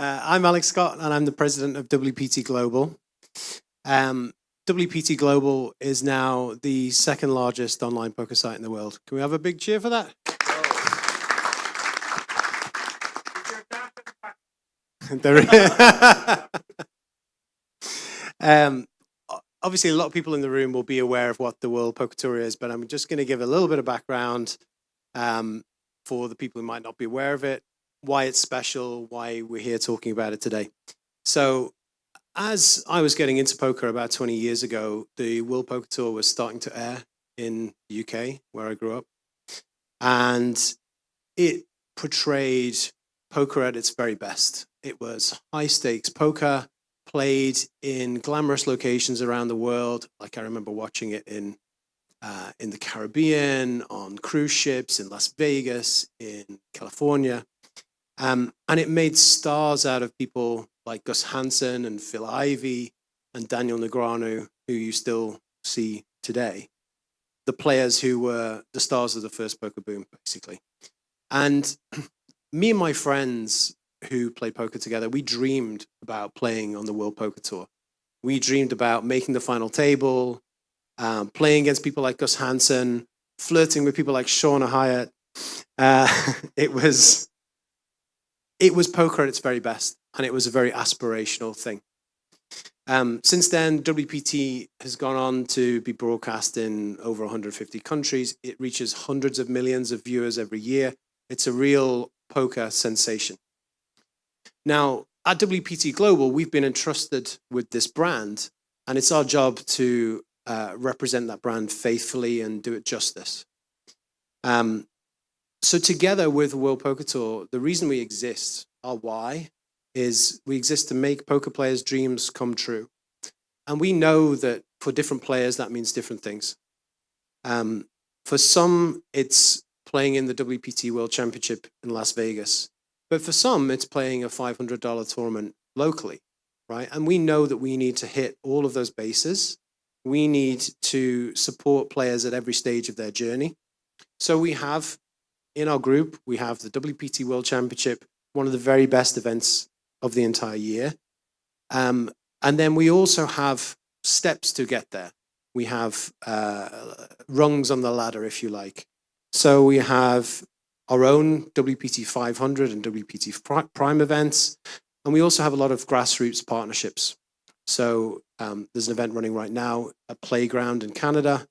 I'm Alex Scott, and I'm the president of WPT Global. WPT Global is now the second largest online poker site in the world. Can we have a big cheer for that? Obviously, a lot of people in the room will be aware of what the World Poker Tour is, but I'm just going to give a little bit of background for the people who might not be aware of it, why it's special, why we're here talking about it today. So, as I was getting into poker about 20 years ago, the World Poker Tour was starting to air in the UK, where I grew up, and it portrayed poker at its very best. It was high-stakes poker, played in glamorous locations around the world. Like I remember watching it in the Caribbean, on cruise ships, in Las Vegas, in California. And it made stars out of people like Gus Hansen and Phil Ivey and Daniel Negreanu, who you still see today. The players who were the stars of the first poker boom, basically. And me and my friends who played poker together, we dreamed about playing on the World Poker Tour. We dreamed about making the final table, playing against people like Gus Hansen, flirting with people like Shauna Hyatt. It was poker at its very best, and it was a very aspirational thing. Since then, WPT has gone on to be broadcast in over 150 countries. It reaches hundreds of millions of viewers every year. It's a real poker sensation. Now, at WPT Global, we've been entrusted with this brand, and it's our job to represent that brand faithfully and do it justice. So together with the World Poker Tour, the reason we exist, our why, is we exist to make poker players' dreams come true. And we know that for different players, that means different things. For some, it's playing in the WPT World Championship in Las Vegas. But for some, it's playing a $500 tournament locally, right? And we know that we need to hit all of those bases. We need to support players at every stage of their journey. So we have, in our group, we have the WPT World Championship, one of the very best events of the entire year. And then we also have steps to get there. We have rungs on the ladder, if you like. So we have our own WPT 500 and WPT Prime events, and we also have a lot of grassroots partnerships. So there's an event running right now, a Playground in Canada.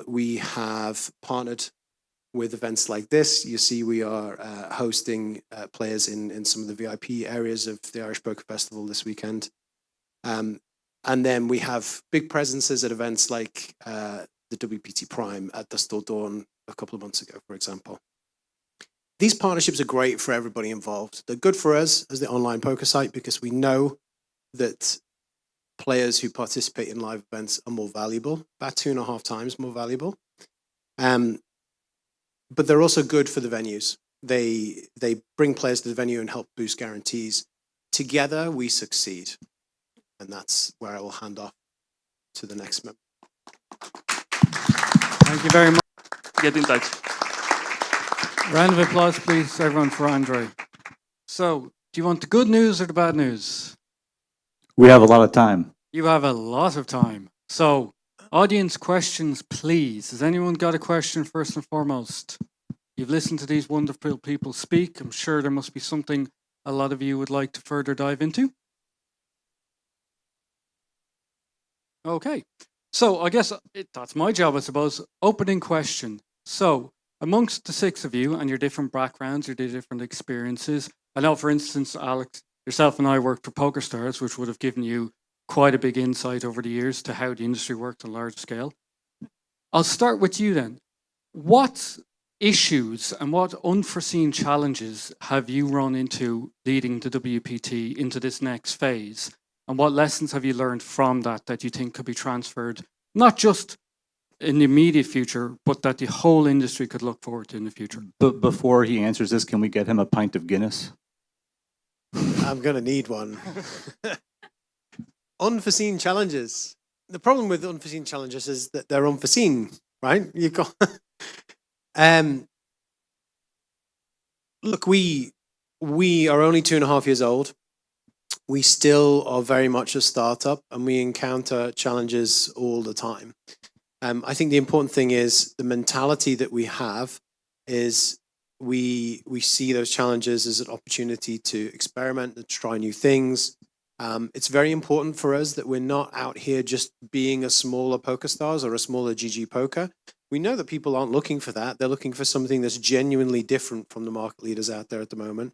We have partnered with events like this. You see we are hosting players in some of the VIP areas of the Irish Poker Festival this weekend. And then we have big presences at events like the WPT Prime at Dusk Till Dawn a couple of months ago, for example. These partnerships are great for everybody involved. They're good for us as the online poker site because we know that players who participate in live events are more valuable, about 2.5 times more valuable. But they're also good for the venues. They bring players to the venue and help boost guarantees. Together, we succeed. And that's where I will hand off to the next member. Thank you very much. Get in touch. Round of applause, please, everyone, for Andre. So, do you want the good news or the bad news? We have a lot of time. You have a lot of time. So, audience questions, please. Has anyone got a question first and foremost? You've listened to these wonderful people speak. I'm sure there must be something a lot of you would like to further dive into. Okay. So I guess that's my job, I suppose. Opening question. So amongst the 6 of you and your different backgrounds, your different experiences, I know, for instance, Alex, yourself and I worked for PokerStars, which would have given you quite a big insight over the years to how the industry worked on a large scale. I'll start with you then. What issues and what unforeseen challenges have you run into leading the WPT into this next phase? And what lessons have you learned from that you think could be transferred, not just in the immediate future, but that the whole industry could look forward to in the future? But before he answers this, can we get him a pint of Guinness? I'm going to need one. Unforeseen challenges. The problem with unforeseen challenges is that they're unforeseen, right? You got. Look, we we are only 2.5 years old. We still are very much a startup, and we encounter challenges all the time. I think the important thing is the mentality that we have is we see those challenges as an opportunity to experiment and try new things. It's very important for us that we're not out here just being a smaller PokerStars or a smaller GG Poker. We know that people aren't looking for that. They're looking for something that's genuinely different from the market leaders out there at the moment.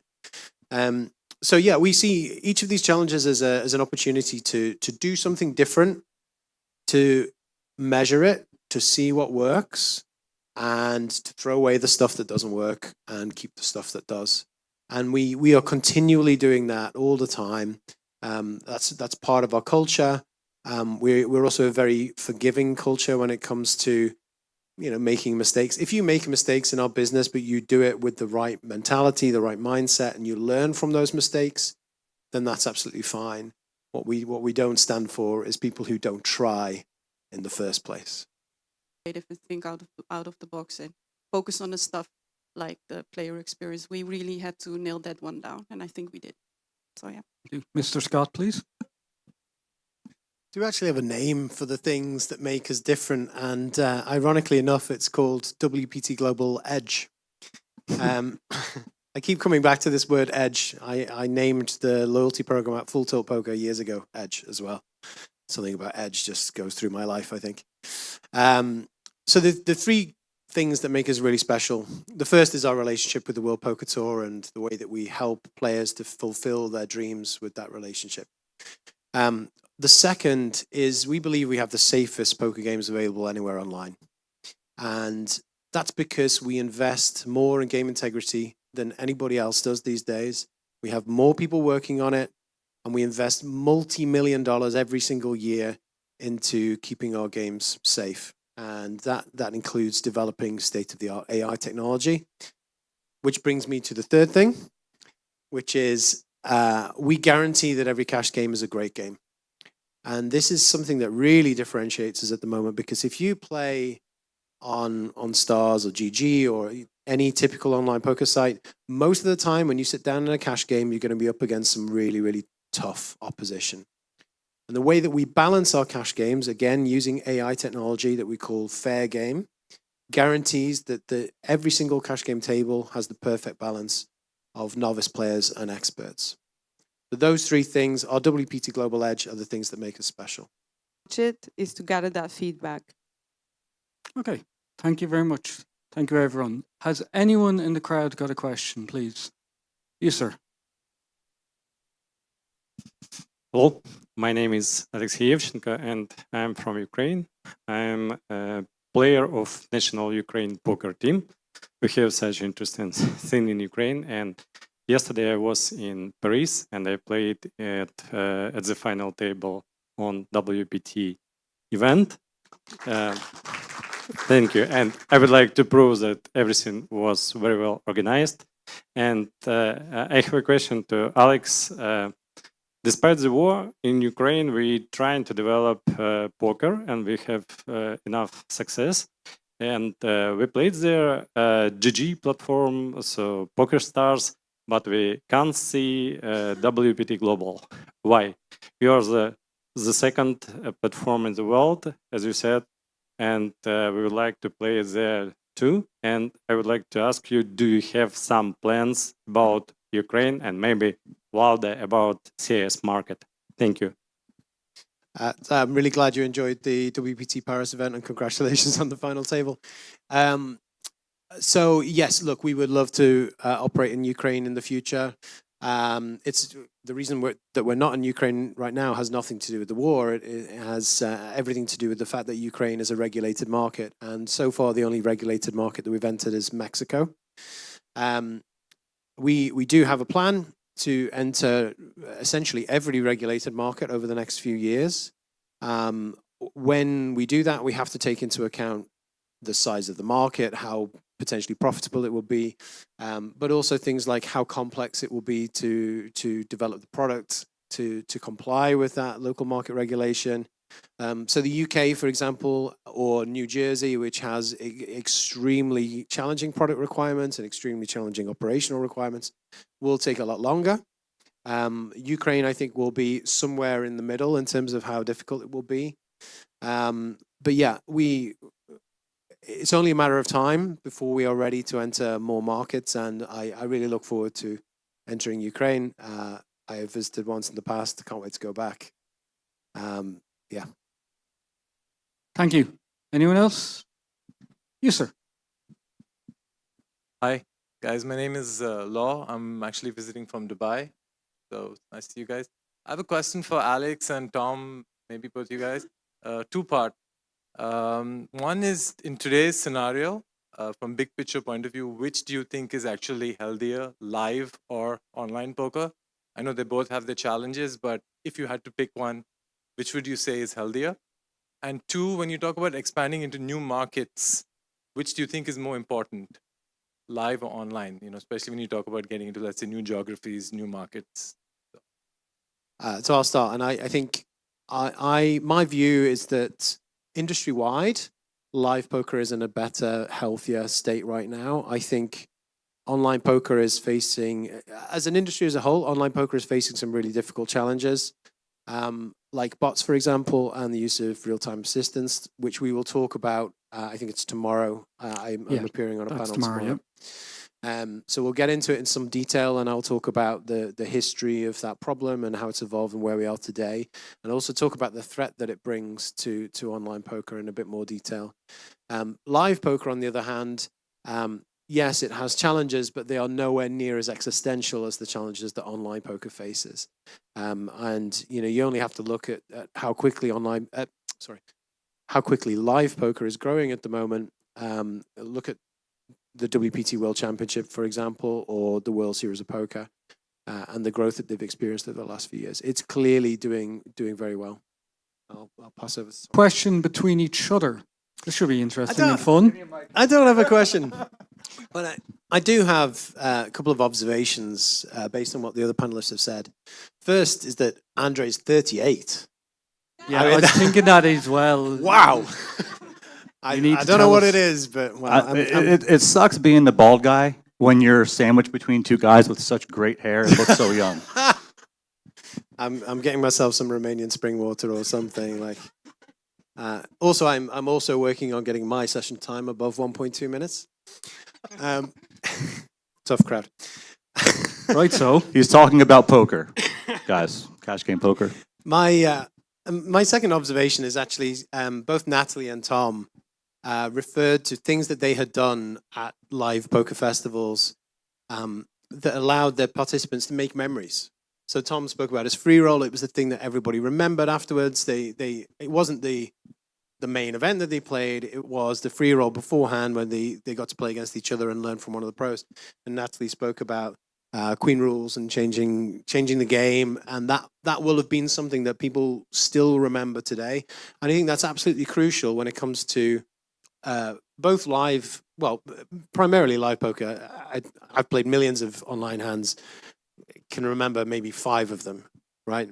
So yeah, we see each of these challenges as an opportunity to do something different, to measure it, to see what works, and to throw away the stuff that doesn't work and keep the stuff that does. And we are continually doing that all the time. That's part of our culture. We're also a very forgiving culture when it comes to making mistakes. If you make mistakes in our business, but you do it with the right mentality, the right mindset, and you learn from those mistakes, then that's absolutely fine. What we don't stand for is people who don't try in the first place. If we think out of the box and focus on the stuff like the player experience, we really had to nail that one down, and I think we did. So yeah. Mr. Scott, please. Do we actually have a name for the things that make us different? And ironically enough, it's called WPT Global Edge. I keep coming back to this word edge. I named the loyalty program at Full Tilt Poker years ago Edge as well. Something about edge just goes through my life, I think. So the three things that make us really special. The first is our relationship with the World Poker Tour and the way that we help players to fulfill their dreams with that relationship. The second is we believe we have the safest poker games available anywhere online. And that's because we invest more in game integrity than anybody else does these days. We have more people working on it, and we invest multi-million dollars every single year into keeping our games safe. And that includes developing state-of-the-art AI technology, which brings me to the third thing, which is we guarantee that every cash game is a great game. And this is something that really differentiates us at the moment, because if you play on Stars or GG or any typical online poker site, most of the time when you sit down in a cash game, you're going to be up against some really, really tough opposition. And the way that we balance our cash games, again, using AI technology that we call fair game, guarantees that every single cash game table has the perfect balance of novice players and experts. So those three things, our WPT Global Edge, are the things that make us special. Is to gather that feedback. Okay, thank you very much. Thank you, everyone. Has anyone in the crowd got a question, please? Yes, sir. Hello, my name is Alexey Yevchenko and I'm from Ukraine. I'm a player of national Ukraine poker team. We have such interesting thing in Ukraine, and yesterday I was in Paris and I played at the final table on WPT event. Thank you, and I would like to prove that everything was very well organized. And I have a question to Alex. Despite the war in Ukraine, we're trying to develop poker, and we have enough success. And we played their GG platform, so PokerStars, but we can't see WPT Global. Why? We are the second platform in the world, as you said, and we would like to play there too. And I would like to ask you, do you have some plans about Ukraine and maybe louder about CS market? Thank you. I'm really glad you enjoyed the WPT Paris event, and congratulations on the final table. So yes, look, we would love to operate in Ukraine in the future. It's the reason that we're not in Ukraine right now has nothing to do with the war. It has everything to do with the fact that Ukraine is a regulated market, and so far the only regulated market that we've entered is Mexico. We do have a plan to enter essentially every regulated market over the next few years. When we do that, we have to take into account the size of the market, how potentially profitable it will be, but also things like how complex it will be to develop the product to comply with that local market regulation, So the UK, for example, or New Jersey, which has extremely challenging product requirements and extremely challenging operational requirements, will take a lot longer. Ukraine, I think, will be somewhere in the middle in terms of how difficult it will be. But yeah, it's only a matter of time before we are ready to enter more markets, and I really look forward to entering Ukraine. I have visited once in the past. Can't wait to go back. Yeah. Thank you. Anyone else? You, sir. Hi, guys. My name is Law. I'm actually visiting from Dubai. So nice to see you guys. I have a question for Alex and Tom, maybe both you guys. Two-part. One is, in today's scenario, from big picture point of view, which do you think is actually healthier, live or online poker? I know they both have their challenges, but if you had to pick one, which would you say is healthier? And two, when you talk about expanding into new markets, which do you think is more important, live or online? You know, especially when you talk about getting into, let's say, new geographies, new markets. So I'll start, and I think my view is that industry-wide, live poker is in a better, healthier state right now. I think online poker is facing, as an industry as a whole, online poker is facing some really difficult challenges, like bots, for example, and the use of real-time assistance, which we will talk about. I think it's tomorrow. I'm appearing on a panel tomorrow. So we'll get into it in some detail, and I'll talk about the history of that problem and how it's evolved and where we are today, and also talk about the threat that it brings to online poker in a bit more detail. Live poker, on the other hand, yes, it has challenges, but they are nowhere near as existential as the challenges that online poker faces. And you only have to look at how quickly how quickly live poker is growing at the moment. Look at the WPT World Championship, for example, or the World Series of Poker, and the growth that they've experienced over the last few years. It's clearly doing very well. I'll pass over. Question between each other. This should be interesting and fun. I don't have a question, but I do have a couple of observations based on what the other panelists have said. First is that Andre's 38. Yeah, I was thinking that as well. Wow. I don't know what it is, but well, it sucks being the bald guy when you're sandwiched between two guys with such great hair and look so young. I'm getting myself some Romanian spring water or something like. Also, I'm also working on getting my session time above 1.2 minutes. Tough crowd. Right, so He's talking about poker, guys. Cash game poker. My second observation is actually both Natalie and Tom referred to things that they had done at live poker festivals that allowed their participants to make memories. So Tom spoke about his free roll. It was the thing that everybody remembered afterwards. It wasn't the main event that they played. It was the free roll beforehand when they got to play against each other and learn from one of the pros. And Natalie spoke about Queen rules and changing the game, and that will have been something that people still remember today. And I think that's absolutely crucial when it comes to both live, well, primarily live poker. I've played millions of online hands. Can remember maybe 5 of them, right?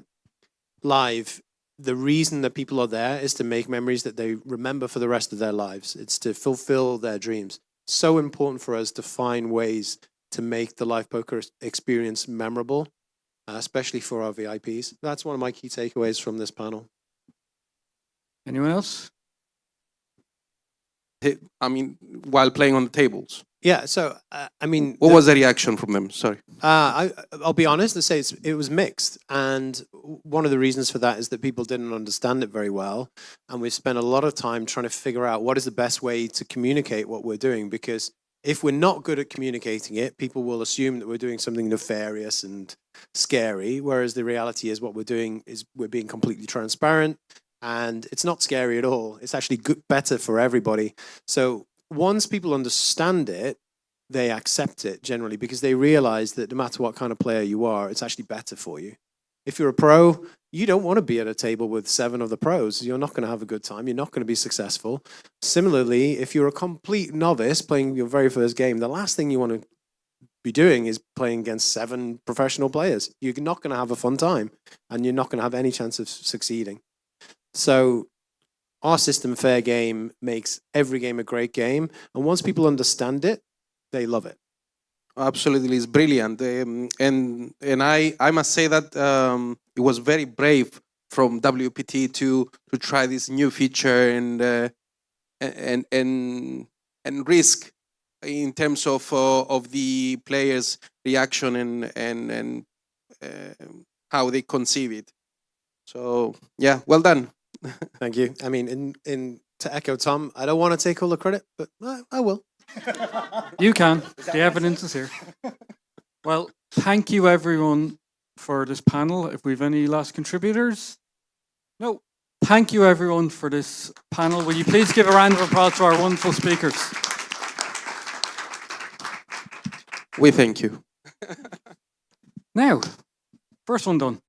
Live, the reason that people are there is to make memories that they remember for the rest of their lives. It's to fulfill their dreams. So important for us to find ways to make the live poker experience memorable, especially for our VIPs. That's one of my key takeaways from this panel. anyone else? I mean, while playing on the tables. Yeah, so, I mean... What was the reaction from them? Sorry. I'll be honest and say it was mixed. And one of the reasons for that is that people didn't understand it very well. And we've spent a lot of time trying to figure out what is the best way to communicate what we're doing. Because if we're not good at communicating it, people will assume that we're doing something nefarious and scary. Whereas the reality is what we're doing is we're being completely transparent. And it's not scary at all. It's actually good, better for everybody. So once people understand it, they accept it generally because they realize that no matter what kind of player you are, it's actually better for you. If you're a pro, you don't want to be at a table with 7 of the pros. You're not going to have a good time. You're not going to be successful. Similarly, if you're a complete novice playing your very first game, the last thing you want to be doing is playing against 7 professional players. You're not going to have a fun time, and you're not going to have any chance of succeeding. So our system, Fair Game, makes every game a great game. And once people understand it, they love it. Absolutely, it's brilliant. And I must say that it was very brave from WPT to try this new feature and risk in terms of the players' reaction and how they conceive it. So yeah, well done. Thank you. I mean, to echo Tom, I don't want to take all the credit, but I will. You can. The evidence is here. Well, thank you everyone for this panel. If we've any last contributors? No. Thank you everyone for this panel. Will you please give a round of applause to our wonderful speakers? We thank you. Now, first one done.